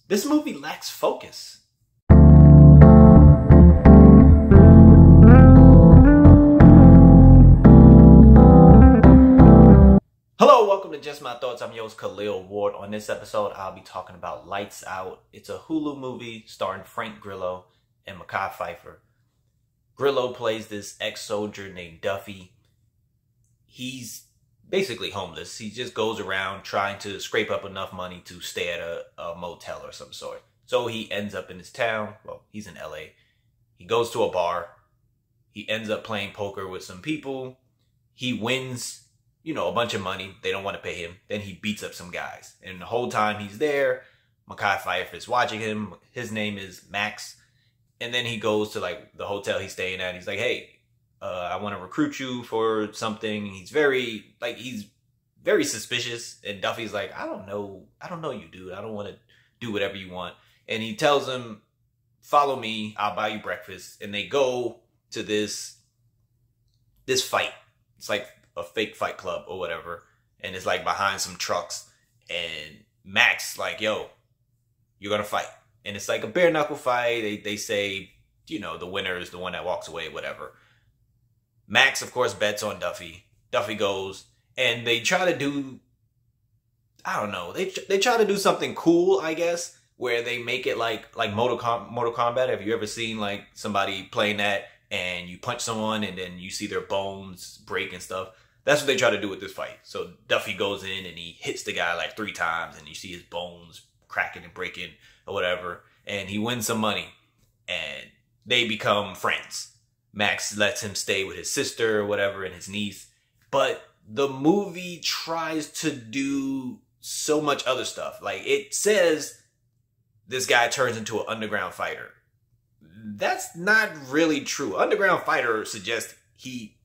This movie lacks focus. Hello, welcome to Just My Thoughts. I'm your host, Khaleel Ward. On this episode, I'll be talking about Lights Out. It's a Hulu movie starring Frank Grillo and Mekhi Phifer. Grillo plays this ex-soldier named Duffy. He's basically homeless. He just goes around trying to scrape up enough money to stay at a motel or some sort. So he ends up in his town. Well, he's in LA. He goes to a bar. He ends up playing poker with some people. He wins, a bunch of money. They don't want to pay him. Then he beats up some guys. And the whole time he's there, Mekhi Phifer is watching him. His name is Max. And then he goes to the hotel he's staying at. He's like, hey, I want to recruit you for something. He's very suspicious. And Duffy's like, I don't know you, dude. I don't want to do whatever you want. And he tells him, follow me. I'll buy you breakfast. And they go to this fight. It's like a fake fight club or whatever. And it's like behind some trucks. And Max like, yo, you're going to fight. And it's like a bare knuckle fight. They say, the winner is the one that walks away, whatever. Max, of course, bets on Duffy. Duffy goes, and they try to do, I don't know, they try to do something cool, I guess, where they make it like Mortal Kombat. Have you ever seen somebody playing that and you punch someone and then you see their bones break and stuff? That's what they try to do with this fight. So Duffy goes in and he hits the guy 3 times and you see his bones cracking and breaking or whatever. And he wins some money and they become friends. Max lets him stay with his sister or whatever and his niece. But the movie tries to do so much other stuff. It says this guy turns into an underground fighter. That's not really true. Underground fighter suggests he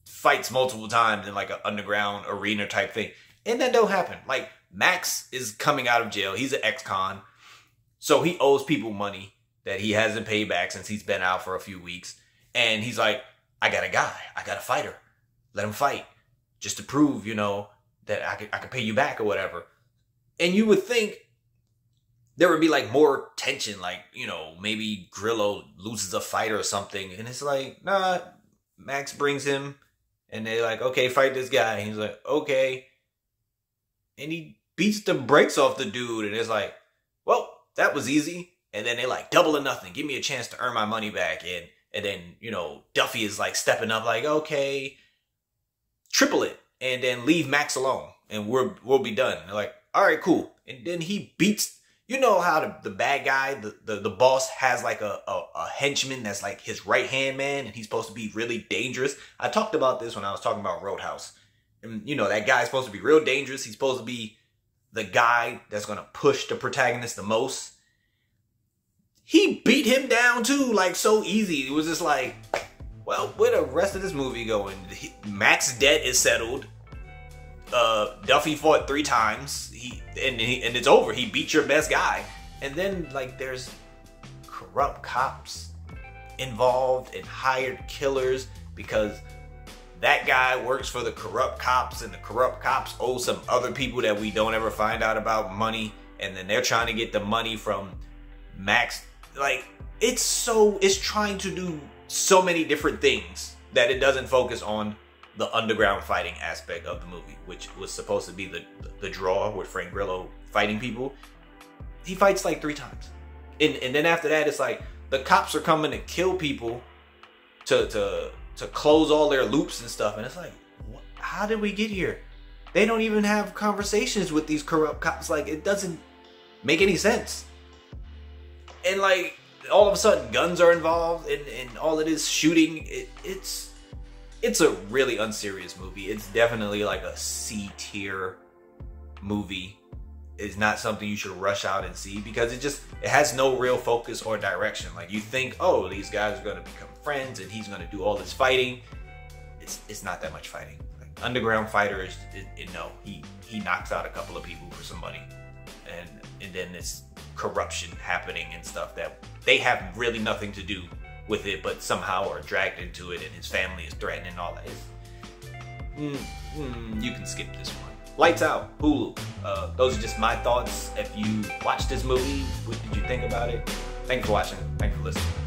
fights multiple times in an underground arena type thing. And that don't happen. Max is coming out of jail. He's an ex-con. So he owes people money that he hasn't paid back since he's been out for a few weeks. And he's like, I got a guy. I got a fighter. Let him fight. Just to prove, that I could pay you back or whatever. And you would think there would be more tension. Maybe Grillo loses a fight or something. And it's nah, Max brings him. And they're like, okay, fight this guy. And he's like, okay. And he beats the brakes off the dude. And it's like, well, that was easy. And then they're double or nothing. Give me a chance to earn my money back. And then, Duffy is stepping up okay, triple it and then leave Max alone and we'll be done. And they're like, all right, cool. And then he beats, how the bad guy, the boss has a henchman that's his right hand man and he's supposed to be really dangerous. I talked about this when I was talking about Roadhouse. And that guy's supposed to be real dangerous. He's supposed to be the guy that's going to push the protagonist the most. He beat him down too, so easy. It was just well, where the rest of this movie going? Max's debt is settled. Duffy fought 3 times. And it's over. He beat your best guy. And then there's corrupt cops involved and hired killers because that guy works for the corrupt cops and the corrupt cops owe some other people that we don't ever find out about money. And then they're trying to get the money from Max. It's trying to do so many different things that it doesn't focus on the underground fighting aspect of the movie, which was supposed to be the draw with Frank Grillo fighting people. He fights 3 times. And then after that, it's the cops are coming to kill people to close all their loops and stuff. And it's how did we get here? They don't even have conversations with these corrupt cops. It doesn't make any sense. And all of a sudden guns are involved and all it is shooting. It's a really unserious movie. It's definitely a C tier movie. It's not something you should rush out and see because it has no real focus or direction. You think, oh, these guys are going to become friends and he's going to do all this fighting. It's not that much fighting. Underground fighters, no, he knocks out a couple of people for some money. And then it's corruption happening and stuff that they have really nothing to do with it, but somehow are dragged into it and his family is threatened and all that. You can skip this one. Lights Out, Hulu. Those are just my thoughts. If you watched this movie, what did you think about it? Thanks for watching. Thanks for listening.